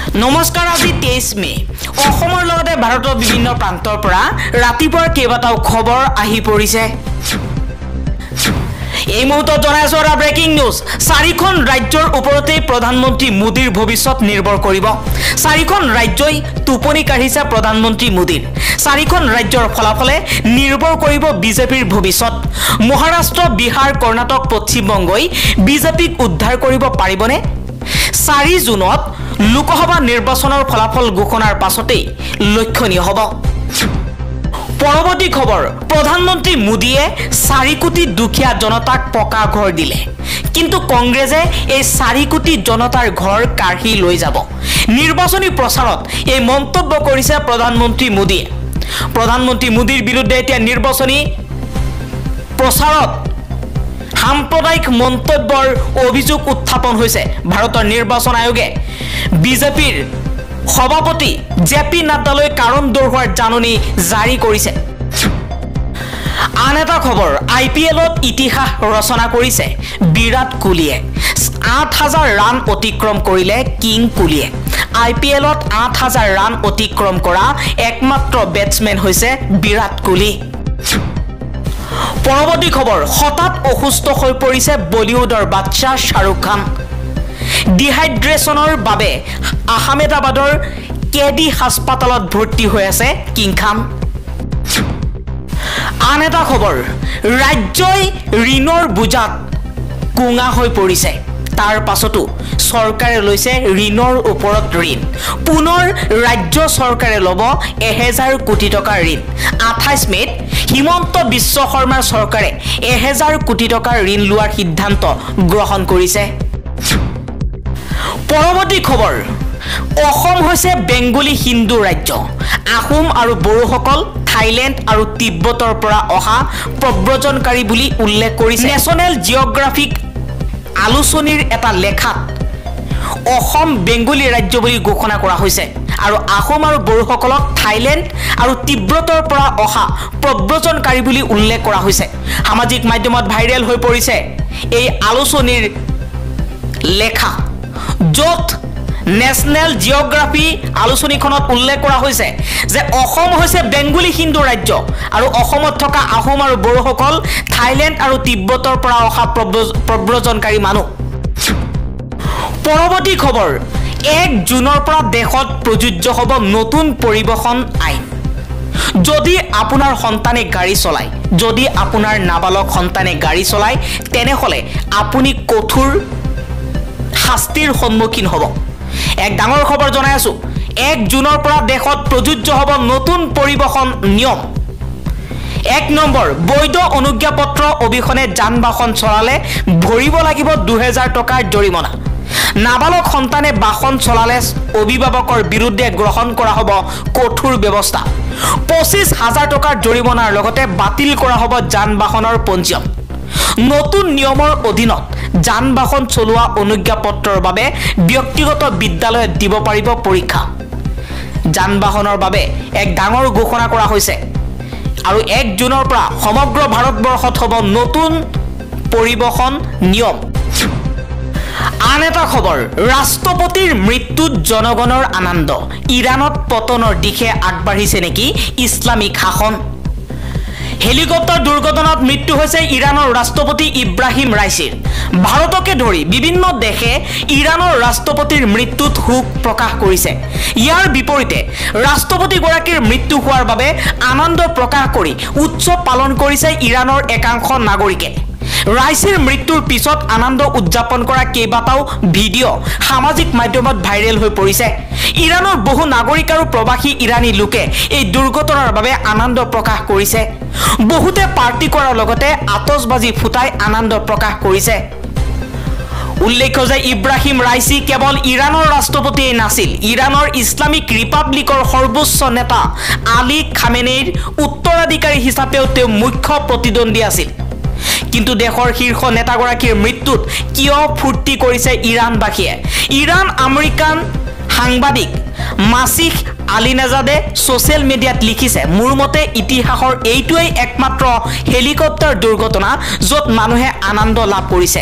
নমস্কাৰ আজি 23 মে অসমৰ লগতে ভাৰতৰ বিভিন্ন প্ৰান্তৰ পৰা ৰাতিপুৱাৰ কেইবাটাও খবৰ আহি পৰিছে এই মুহূৰ্তত জনাইছো এটা ব্ৰেকিং নিউজ চাৰিখন ৰাজ্যৰ ওপৰতে প্ৰধানমন্ত্ৰী মোদীৰ ভৱিষ্যত নিৰ্ভৰ কৰিব চাৰিখন ৰাজ্যই টোপনি কাঢ়িছে প্ৰধানমন্ত্ৰী মোদীৰ চাৰিখন ৰাজ্যৰ ফলাফলে নিৰ্ভৰ কৰিব বিজেপিৰ ভৱিষ্যত মহাৰাষ্ট্ৰ বিহাৰ কৰ্ণাটক পশ্চিম বংগই বিজেপিক উদ্ধাৰ কৰিব পাৰিবনে 4 জুনত লোকসভা নিৰ্বাচনৰ ফলাফল ঘোষণাৰ পাছতেই লক্ষণীয় হ'ব পৰৱৰ্তী খবৰ প্ৰধানমন্ত্ৰী মোদীয়ে 4 কোটি দুখীয়া জনতাক পকা ঘৰ দিলে কিন্তু কংগ্ৰেছে এই 4 কোটি জনতাৰ ঘৰ কাঢ়ি লৈ যাব নিৰ্বাচনী প্ৰচাৰত এই মন্তব্য কৰিছে প্ৰধানমন্ত্ৰী মোদীয়ে প্ৰধানমন্ত্ৰী মোদীৰ বিৰুদ্ধে এতিয়া নিৰ্বাচনী প্ৰচাৰত সাম্প্ৰদায়িক মন্তব্যৰ অভিযোগ উত্থাপন হৈছে ভাৰতৰ নিৰ্বাচন আয়োগে বিজেপিৰ সভাপতি জেপি নাড্ডালৈ কাৰণ দৌৰোৱাৰ জাননী জাৰি কৰিছে আন এটা খবৰ আইপিএলত ইতিহাস ৰচনা কৰিছে বিৰাট কোহলীয়ে 8000 ৰান অতিক্ৰম কৰিলে কিং কোহলীয়ে আইপিএলত 8000 ৰান অতিক্ৰম কৰা একমাত্ৰ বেটসম্যান হৈছে বিৰাট কোহলী পৰৱৰ্তী খবৰ হঠাৎ অসুস্থ হৈ পৰিছে বলিউডৰ বাদশাহ শাহৰুখ খান ডিহাইড্ৰেচনৰ বাবে আহমেদাবাদৰ কেডি হাস্পাতালত ভৰ্তি হৈ আছে কিং খান আন এটা খবৰ ৰাজ্যই ঋণৰ বুজাত কুঙা হৈ পৰিছে তাৰ পাছতো চৰকাৰে লৈছে ঋণৰ ওপৰত ঋণ পুনৰ ৰাজ্য চৰকাৰে ল'ব 1000 কোটি টকাৰ ঋণ 28 মেত হিমন্ত বিশ্ব শৰ্মাৰ চৰকাৰে 1000 কোটি টকাৰ ঋণ লোৱাৰ সিদ্ধান্ত গ্ৰহণ কৰিছে পৰৱৰ্তী খবৰ অসম হৈছে বেংগলী হিন্দু ৰাজ্য আহোম আৰু বড়োসকল থাইলেণ্ড আৰু তিব্বতৰ পৰা অহা প্ৰব্ৰজনকাৰী বুলি উল্লেখ কৰিছে নেশ্যনেল জিঅ'গ্ৰাফিক আলোচনীৰ এটা লেখাত অসম বেংগলী ৰাজ্য বুলি ঘোষণা কৰা হৈছে আৰু আহোম আৰু বড়োসকলক থাইলেণ্ড আৰু তিব্বতৰ পৰা অহা প্ৰব্ৰজনকাৰী বুলি উল্লেখ কৰা হৈছে সামাজিক মাধ্যমত ভাইৰেল হৈ পৰিছে এই আলোচনীৰ লেখা য'ত নেশ্যনেল জিঅ'গ্ৰাফি আলোচনীখনত উল্লেখ কৰা হৈছে যে অসম হৈছে বেংগলী হিন্দু ৰাজ্য আৰু অসমত থকা আহোম আৰু বড়োসকল থাইলেণ্ড আৰু তিব্বতৰ পৰা অহা প্ৰব্ৰজনকাৰী মানুহ পৰৱৰ্তী খবৰ 1 জুনৰ পৰা দেশত প্ৰযোজ্য হ'ব নতুন পৰিবহণ আইন যদি আপোনাৰ সন্তানে গাড়ী চলায় যদি আপোনাৰ নাবালক সন্তানে গাড়ী চলায় তেনেহলে আপুনি কঠোৰ শাস্তিৰ সন্মুখীন হ'ব এক ডাঙৰ খবৰ জনাই আছো 1 জুনৰ পৰা দেশত প্ৰযোজ্য হ'ব নতুন পৰিবহণ নিয়ম 1 নম্বৰ বৈধ অনুজ্ঞাপত্ৰ অবিহনে যান বাহন চলালে ভৰিব লাগিব 2000 টকাৰ জৰিমনা নাবালক সন্তানে বাহন চলালে অভিভাৱকৰ বিৰুদ্ধে গ্ৰহণ কৰা হ'ব কঠোৰ ব্যৱস্থা 25000 টকাৰ জৰিমনাৰ লগতে বাতিল কৰা হ'ব যান বাহনৰ পঞ্জীয়ন নতুন নিয়মৰ অধীনত যান বাহন চলোৱা অনুজ্ঞাপত্ৰৰ বাবে ব্যক্তিগত বিদ্যালয়ত দিব পাৰিব পৰীক্ষা যান বাহনৰ বাবে এক ডাঙৰ ঘোষণা কৰা হৈছে আৰু 1 জুনৰ পৰা সমগ্ৰ ভাৰতবৰ্ষত হ'ব নতুন পৰিবহণ নিয়ম আন এটা খবৰ ৰাষ্ট্ৰপতিৰ মৃত্যুত জনগণৰ আনন্দ ইৰাণত পতনৰ দিশে আগবাঢ়িছে নেকি ইছলামিক শাসন হেলিকপ্টাৰ দুৰ্ঘটনাত মৃত্যু হৈছে ইৰাণৰ ৰাষ্ট্ৰপতি ইব্ৰাহিম ৰাইছিৰ ভাৰতকে ধৰি বিভিন্ন দেশে ইৰাণৰ ৰাষ্ট্ৰপতিৰ মৃত্যুত শোক প্ৰকাশ কৰিছে ইয়াৰ বিপৰীতে ৰাষ্ট্ৰপতিগৰাকীৰ মৃত্যু হোৱাৰ বাবে আনন্দ প্ৰকাশ কৰি উৎসৱ পালন কৰিছে ইৰাণৰ একাংশ নাগৰিকে ৰাইছিৰ মৃত্যুৰ পিছত আনন্দ উদযাপন কৰা কেইবাটাও ভিডিঅ' সামাজিক মাধ্যমত ভাইৰেল হৈ পৰিছে ইৰাণৰ বহু নাগৰিক আৰু প্ৰবাসী ইৰাণী লোকে এই দুৰ্ঘটনাৰ বাবে আনন্দ প্ৰকাশ কৰিছে বহুতে পাৰ্টি কৰাৰ লগতে আতচবাজি ফুটাই আনন্দ প্ৰকাশ কৰিছে উল্লেখ্য যে ইব্ৰাহিম ৰাইছি কেৱল ইৰাণৰ ৰাষ্ট্ৰপতিয়ে নাছিল ইৰাণৰ ইছলামিক ৰিপাব্লিকৰ সৰ্বোচ্চ নেতা আলী খামেনেইৰ উত্তৰাধিকাৰী হিচাপেও তেওঁ মুখ্য প্ৰতিদ্বন্দ্বী আছিল কিন্তু দেশৰ শীৰ্ষ নেতাগৰাকীৰ মৃত্যুত কিয় ফুৰ্তি কৰিছে ইৰাণবাসীয়ে ইৰাণ আমেৰিকান সাংবাদিক মাছিহ আলিনাজাদে সোশ্যাল মিডিয়াত লিখিছে মোৰ মতে ইতিহাসৰ এইটোই একমাত্ৰ হেলিকপ্টাৰ দুৰ্ঘটনা য'ত মানুহে আনন্দ লাভ কৰিছে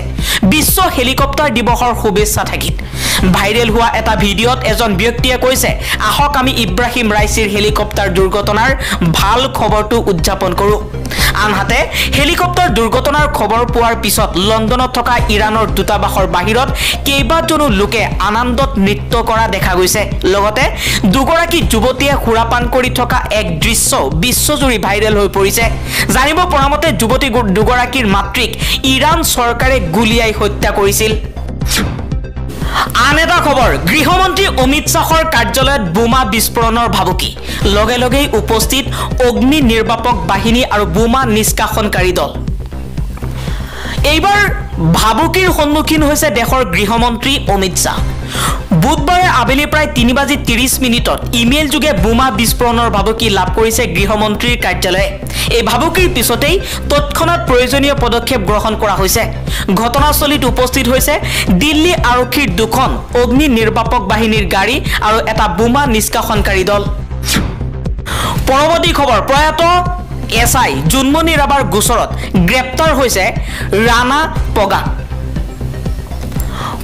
বিশ্ব হেলিকপ্টাৰ দিৱসৰ শুভেচ্ছা থাকিল ভাইৰেল হোৱা এটা ভিডিঅ'ত এজন ব্যক্তিয়ে কৈছে আহক আমি ইব্ৰাহিম ৰাইচিৰ হেলিকপ্টাৰ দুৰ্ঘটনাৰ ভাল খবৰটো উদযাপন কৰো আনহাতে হেলিকপ্টাৰ দুৰ্ঘটনাৰ খবৰ পোৱাৰ পিছত লণ্ডনত থকা ইৰাণৰ দূতাবাসৰ বাহিৰত কেইবাজনো লোকে আনন্দত নৃত্য কৰা দেখা গৈছে লগতে দুগৰাকী যুৱতীয়ে সুৰাপান কৰি থকা এক দৃশ্য বিশ্বজুৰি ভাইৰেল হৈ পৰিছে জানিব পৰা মতে যুৱতী দুগৰাকীৰ মাতৃক ইৰাণ চৰকাৰে গুলিয়াই হত্যা কৰিছিল আন এটা খবৰ গৃহমন্ত্ৰী অমিত শাহৰ কাৰ্যালয়ত বোমা বিস্ফোৰণৰ ভাবুকি লগে লগেই উপস্থিত অগ্নি নিৰ্বাপক বাহিনী আৰু বোমা নিষ্কাশনকাৰী দল এইবাৰ ভাবুকিৰ সন্মুখীন হৈছে দেশৰ গৃহমন্ত্ৰী অমিত শাহ বুধবাৰে আবেলি প্ৰায় 3:30 ইমেইল যোগে বোমা বিস্ফোৰণৰ ভাবুকি লাভ কৰিছে গৃহমন্ত্ৰীৰ কাৰ্যালয়ে এই ভাবুকিৰ পিছতেই তৎক্ষণাৎ প্ৰয়োজনীয় পদক্ষেপ গ্ৰহণ কৰা হৈছে ঘটনাস্থলীত উপস্থিত হৈছে দিল্লী আৰক্ষীৰ দুখন অগ্নি নিৰ্বাপক বাহিনীৰ গাড়ী আৰু এটা বোমা নিষ্কাশনকাৰী দল পৰৱৰ্তী খবৰ প্ৰয়াত এছআই জুনমণি ৰাভাৰ গোচৰত গ্ৰেপ্তাৰ হৈছে ৰাণা পগা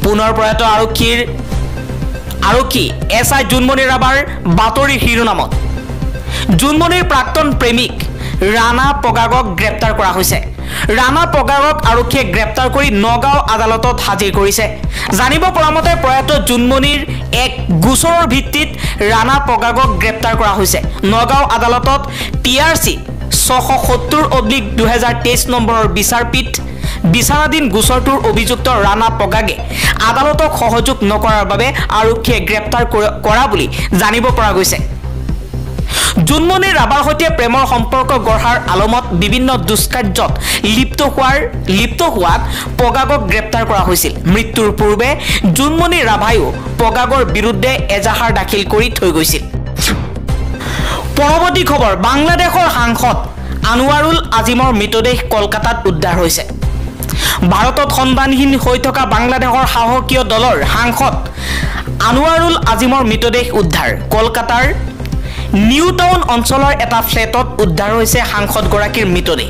পুনৰ প্ৰয়াত আৰক্ষী এছআই জুনমণি ৰাভাৰ বাতৰি শিৰোনামত জুনমণিৰ প্ৰাক্তন প্ৰেমিক ৰাণা পগাগক গ্ৰেপ্তাৰ কৰা হৈছে ৰাণা পগাগক আৰক্ষীয়ে গ্ৰেপ্তাৰ কৰি নগাঁও আদালতত হাজিৰ কৰিছে জানিব পৰা মতে প্ৰয়াত জুনমণিৰ এক গোচৰৰ ভিত্তিত ৰাণা পগাগক গ্ৰেপ্তাৰ কৰা হৈছে নগাঁও আদালতত PRC 670/2023 নম্বৰৰ বিচাৰাধীন গোচৰটোৰ অভিযুক্ত ৰাণা পগাগে আদালতক সহযোগ নকৰাৰ বাবে আৰক্ষীয়ে গ্ৰেপ্তাৰ কৰা বুলি জানিব পৰা গৈছে জুনমণি ৰাভাৰ সৈতে প্ৰেমৰ সম্পৰ্ক গঢ়াৰ আলমত বিভিন্ন দুষ্কাৰ্যত লিপ্ত হোৱাত পগাগক গ্ৰেপ্তাৰ কৰা হৈছিল মৃত্যুৰ পূৰ্বে জুনমণি ৰাভায়ো পগাগৰ বিৰুদ্ধে এজাহাৰ দাখিল কৰি থৈ গৈছিল পৰৱৰ্তী খবৰ বাংলাদেশৰ সাংসদ আনোৱাৰুল আজিমৰ মৃতদেহ কলকাতাত উদ্ধাৰ হৈছে ভাৰতত সন্ধানহীন হৈ থকা বাংলাদেশৰ সাহসীয় দলৰ সাংসদ আনোৱাৰুল আজিমৰ মৃতদেহ উদ্ধাৰ কলকাতাৰ নিউ টাউন অঞ্চলৰ এটা ফ্লেটত উদ্ধাৰ হৈছে সাংসদগৰাকীৰ মৃতদেহ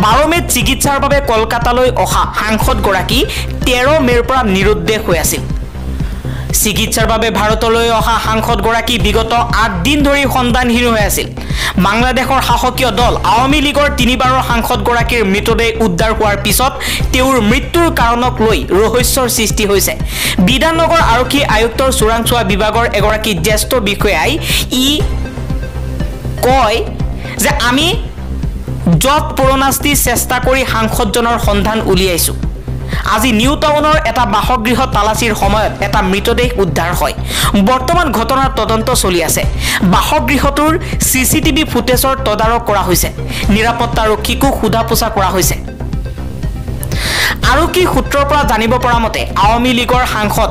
12 মেত চিকিৎসাৰ বাবে কলকাতালৈ অহা সাংসদগৰাকী 13 মেৰ পৰা নিৰুদ্দেশ হৈ আছিল চিকিৎসাৰ বাবে ভাৰতলৈ অহা সাংসদগৰাকী বিগত 8 দিন ধৰি সন্ধানহীন হৈ আছিল বাংলাদেশৰ শাসকীয় দল আওয়ামী লীগৰ 3বাৰৰ সাংসদগৰাকীৰ মৃতদেহ উদ্ধাৰ হোৱাৰ পিছত তেওঁৰ মৃত্যুৰ কাৰণক লৈ ৰহস্যৰ সৃষ্টি হৈছে বিধাননগৰ আৰক্ষী আয়ুক্তৰ চোৰাংচোৱা বিভাগৰ এগৰাকী জ্যেষ্ঠ বিষয়াই কয় যে আমি জব পৰণাস্তি চেষ্টা কৰি সাংসদজনৰ সন্ধান উলিয়াইছো আজি নিউ টাউনৰ এটা বাসগৃহ তালাচীৰ সময়ত এটা মৃতদেহ উদ্ধাৰ হয় বৰ্তমান ঘটনাৰ তদন্ত চলি আছে বাসগৃহটোৰ CCTV ফুটেজৰ তদাৰক কৰা হৈছে নিৰাপত্তাৰক্ষীকো সোধাপোছা কৰা হৈছে আৰক্ষী সূত্ৰৰ পৰা জানিব পৰা মতে আওয়ামী লীগৰ সাংসদ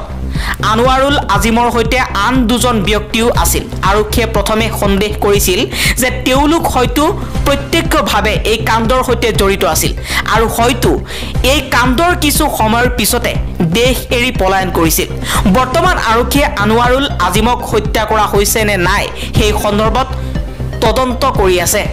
আনোৱাৰুল আজিমৰ সৈতে আন দুজন ব্যক্তিও আছিল আৰক্ষীয়ে প্ৰথমে সন্দেহ কৰিছিল যে তেওঁলোক হয়তো প্ৰত্যক্ষভাৱে এই কাণ্ডৰ সৈতে জড়িত আছিল আৰু হয়তো এই কাণ্ডৰ কিছু সময়ৰ পিছতে দেশ এৰি পলায়ন কৰিছিল বৰ্তমান আৰক্ষীয়ে আনোৱাৰুল আজিমক হত্যা কৰা হৈছে নে নাই সেই সন্দৰ্ভত তদন্ত কৰি আছে